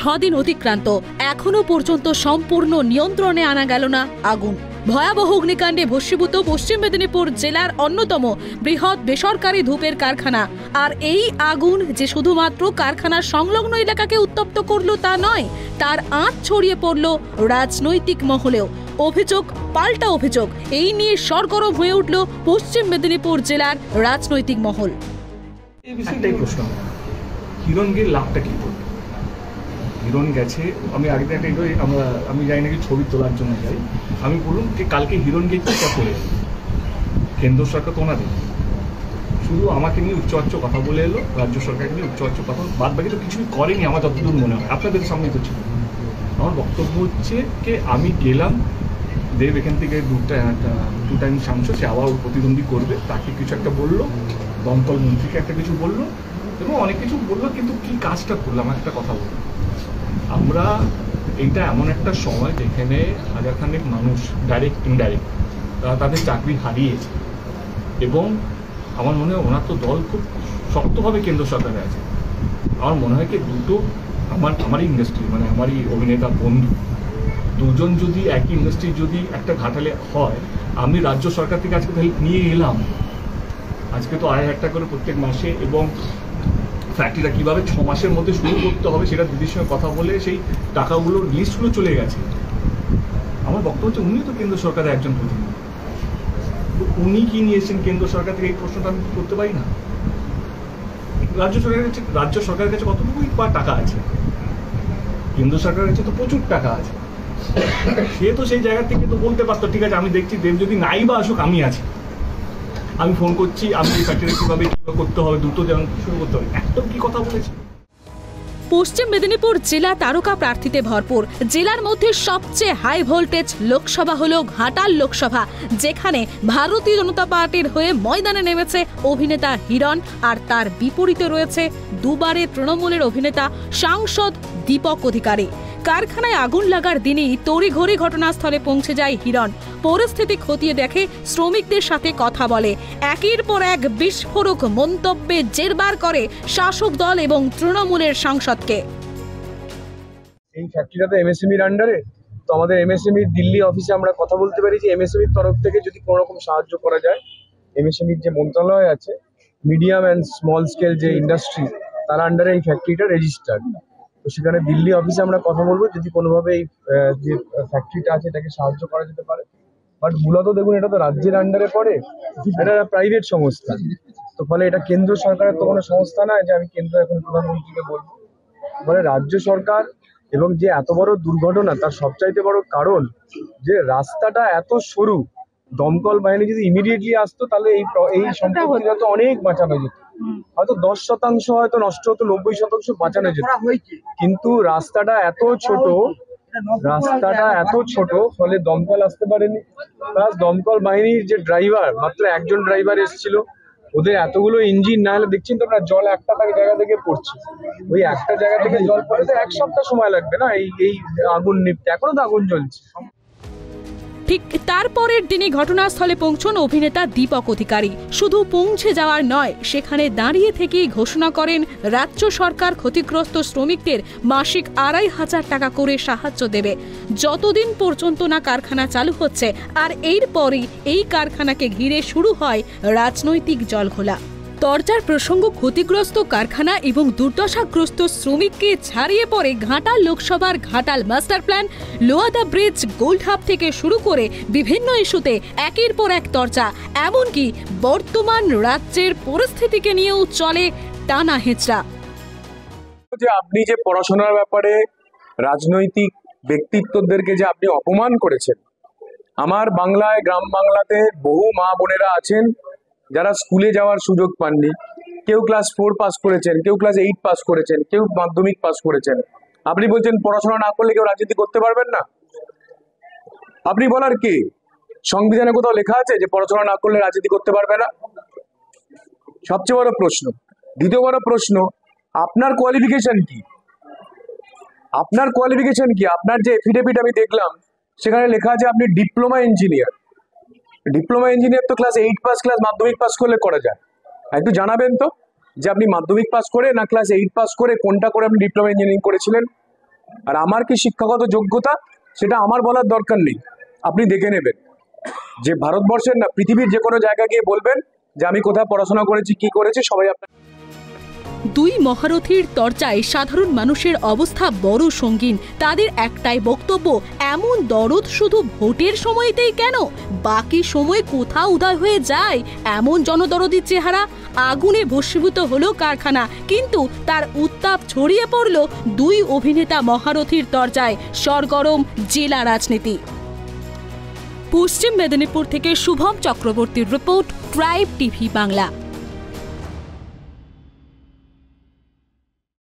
6 দিন অতিক্রান্ত, এখনো পর্যন্ত সম্পূর্ণ নিয়ন্ত্রণে আনা গেল না আগুন। ভয়াবহ অগ্নিকাণ্ডে ভস্মীভূত পশ্চিম মেদিনীপুর জেলার অন্যতম বৃহৎ বেসরকারি ধূপের কারখানা। আর এই আগুন যে শুধুমাত্র কারখানার সংলগ্ন এলাকাকে উত্তপ্ত করলো তা নয়, তার আঁচ ছড়িয়ে পড়ল রাজনৈতিক মহলেও। অভিযোগ পাল্টা অভিযোগ, এই নিয়ে সরগরম হয়ে উঠল পশ্চিম মেদিনীপুর জেলার রাজনৈতিক মহল। একটাই প্রশ্ন, হিরণগির লাভটা কি করবে? হিরণ গেছে, আমি আগে আমি যাই নাকি ছবি তোলার জন্য যাই, আমি বলুন যে কালকে হিরণগির চিন্তা করে কেন্দ্র সরকার তো ওনাদের শুধু আমাকে নিয়ে উচ্চবাচ্য কথা বলে এলো, রাজ্য সরকারকে নিয়ে উচ্চবাচ্য কথা, বাদ বাকি তো কিছুই করেনি আমার যতদূর মনে হয়। আপনাদের সামনে তো ছিল। আমার বক্তব্য হচ্ছে যে আমি গেলাম, দেব এখান থেকে টু টাইম সাংসদ, সে আবার প্রতিদ্বন্দ্বী করবে, তাকে কিছু একটা বললো, দমকল মন্ত্রীকে একটা কিছু বললো এবং অনেক কিছু বললো, কিন্তু কি কাজটা করলাম একটা কথা বললো। আমরা এইটা এমন একটা সময় যেখানে হাজারখানেক মানুষ ডাইরেক্ট ইনডাইরেক্ট তাদের চাকরি হারিয়েছে এবং আমার মনে হয় ওনার তো দল খুব শক্তভাবে কেন্দ্র সরকারে আছে। আমার মনে হয় কি দুটো আমারই ইন্ডাস্ট্রি, মানে আমারই অভিনেতা বন্ধু দুজন যদি একই ইন্ডাস্ট্রি যদি একটা ঘাটালে হয়, আমি রাজ্য সরকার থেকে আজকে হেল্প নিয়ে এলাম। আজকে তো 2,500 টাকা করে প্রত্যেক মাসে, এবং ফ্যাক্টরিটা কীভাবে 6 মাসের মধ্যে শুরু করতে হবে সেটা দিদির সঙ্গে কথা বলে সেই টাকাগুলোর লিস্টগুলো চলে গেছে। আমার বক্তব্য হচ্ছে উনি তো কেন্দ্র সরকারের একজন প্রতিনিধি, উনি কি নিয়েছেন কেন্দ্র সরকার থেকে, এই প্রশ্নটা আমি করতে পারি না। রাজ্য সরকারের কাছে কতটুকুই বা টাকা আছে? কেন্দ্র সরকারের কাছে তো প্রচুর টাকা আছে। সে তো সেই জায়গা থেকে তো বলতে পারতো, ঠিক আছে আমি দেখছি দেব যদি নাই বা আসুক আমি আছি, আমি ফোন করছি, আমি এই ফ্যাক্টরি কীভাবে করতে হবে, দ্রুত যেমন শুরু করতে হবে, একদম কি কথা বলেছি। পশ্চিম মেদিনীপুর জেলা তারকা প্রার্থীতে ভরপুর। জেলার মধ্যে সবচেয়ে হাই ভোল্টেজ লোকসভা হলো ঘাটাল লোকসভা, যেখানে ভারতীয় জনতা পার্টির হয়ে ময়দানে নেমেছে অভিনেতা হিরণ, আর তার বিপরীতে রয়েছে দুবারের তৃণমূলের অভিনেতা সাংসদ দীপক অধিকারী। কারখানায় আগুন লাগার দিনেই তড়িঘড়ি ঘটনাস্থলে পৌঁছে যায় হিরণ। পরিস্থিতি খতিয়ে দেখে, শ্রমিকদের সাথে কথা বলে, একের পর এক বিস্ফোরক মন্তব্যে জেরবার করে শাসক দল এবং তৃণমূলের সাংসদকে। এই ফ্যাক্টরিটা তো এমএসএমইর আন্ডারে, তো আমাদের এমএসএমই দিল্লি অফিসে আমরা কথা বলতে পারি যে এমএসএমইর তরফ থেকে যদি কোনো রকম সাহায্য করা যায়। এমএসএমইর যে মন্ত্রণালয় আছে, মিডিয়াম অ্যান্ড স্মল স্কেল যে ইন্ডাস্ট্রি, তার আন্ডারে এই ফ্যাক্টরিটা রেজিস্টার্ড। তো সেখানে দিল্লি অফিসে আমরা কথা বলবো যদি কোনোভাবে এই যে ফ্যাক্টরিটা আছে এটাকে সাহায্য করা যেতে পারে। বাট মূলত দেখুন, এটা তো রাজ্যের আন্ডারে পড়ে, এটা প্রাইভেট সংস্থা, তো ফলে এটা কেন্দ্র সরকারের তো কোনো সংস্থা নয় যে আমি কেন্দ্র এখন প্রধানমন্ত্রীকে বলবো। ফলে রাজ্য সরকার, এবং যে এত বড় দুর্ঘটনা তার সবচাইতে বড় কারণ যে রাস্তাটা এত সরু, দমকল বাহিনী যদি ইমিডিয়েটলি আসতো তাহলে এই সম্পত্তিটা তো অনেক বাঁচানো যেত, হয়তো 10% হয়তো নষ্ট হতো, 90% বাঁচানো যেত। কিন্তু রাস্তাটা এত ছোট ফলে দমকল আসতে পারেনি। প্লাস দমকল বাহিনীর যে ড্রাইভার, মাত্র একজন ড্রাইভার এসেছিল, ওদের এতগুলো ইঞ্জিন, না হলে দেখছেন তো আপনার জল একটা জায়গা থেকে পড়ছে, ওই একটা জায়গা থেকে জল পড়তে 1 সপ্তাহ সময় লাগবে না এই আগুন নিভতে, এখনো তো আগুন জ্বলছে। ঠিক তারপরের দিনে ঘটনাস্থলে পৌঁছন অভিনেতা দীপক অধিকারী। শুধু পৌঁছে যাওয়ার নয়, সেখানে দাঁড়িয়ে থেকেই ঘোষণা করেন রাজ্য সরকার ক্ষতিগ্রস্ত শ্রমিকদের মাসিক 2,500 টাকা করে সাহায্য দেবে, যতদিন পর্যন্ত না কারখানা চালু হচ্ছে। আর এরপরই এই কারখানাকে ঘিরে শুরু হয় রাজনৈতিক জলঘোলা। দরজার প্রসঙ্গ ক্ষতিগ্রস্ত কারখানা এবং দুর্দশাগ্রস্ত শ্রমিককে ছাড়িয়ে পড়ে ঘাটাল লোকসভার Ghatal master plan, Loyada bridge, gold hub থেকে শুরু করে বিভিন্ন ইস্যুতে একের পর এক চর্চা। এমনকি বর্তমান রাজ্যের পরিস্থিতিকে নিয়েও চলে টানা হেঁচড়া। যে আপনি যে পড়াশোনার ব্যাপারে রাজনৈতিক ব্যক্তিত্বদেরকে যে আপনি অপমান করেছেন, আমার বাংলায়, গ্রাম বাংলাতে বহু মা বোনেরা আছেন যারা স্কুলে যাওয়ার সুযোগ পাননি। কেউ ক্লাস 4 পাস করেছেন, কেউ ক্লাস 8 পাস করেছেন, কেউ মাধ্যমিক পাস করেছেন। আপনি বলছেন পড়াশোনা না করলে কেউ রাজনীতি করতে পারবেন না? আপনি বলার কে? সংবিধানে কোথাও লেখা আছে যে পড়াশোনা না করলে রাজনীতি করতে পারবে না? সবচেয়ে বড় প্রশ্ন। দ্বিতীয় বড় প্রশ্ন, আপনার কোয়ালিফিকেশন কি? আপনার কোয়ালিফিকেশন কি? আপনার যে এফিডেভিট আমি দেখলাম সেখানে লেখা আছে আপনি ডিপ্লোমা ইঞ্জিনিয়ার। ডিপ্লোমা ইঞ্জিনিয়ার তো ক্লাস 8 পাস, ক্লাস মাধ্যমিক পাস করলে করা যায়। একটু জানাবেন তো যে আপনি মাধ্যমিক পাস করে না ক্লাস 8 পাস করে, কোনটা করে আপনি ডিপ্লোমা ইঞ্জিনিয়ারিং করেছিলেন? আর আমার কি শিক্ষাগত যোগ্যতা সেটা আমার বলার দরকার নেই, আপনি দেখে নেবেন। যে ভারতবর্ষের না, পৃথিবীর যে কোনো জায়গায় গিয়ে বলবেন যে আমি কোথায় পড়াশোনা করেছি, কি করেছি, সবাই আপনার। দুই মহারথীর চর্চায় সাধারণ মানুষের অবস্থা বড় সঙ্গীন। তাদের একটাই বক্তব্য, এমন দরদ শুধু ভোটের সময়তেই কেন, বাকি সময় কোথাও উদয় হয়ে যায় এমন জনদরদির চেহারা। আগুনে ভস্মীভূত হলো কারখানা, কিন্তু তার উত্তাপ ছড়িয়ে পড়ল দুই অভিনেতা মহারথীর চর্চায়। সরগরম জেলা রাজনীতি। পশ্চিম মেদিনীপুর থেকে শুভম চক্রবর্তীর রিপোর্ট, ট্রাইব টিভি বাংলা।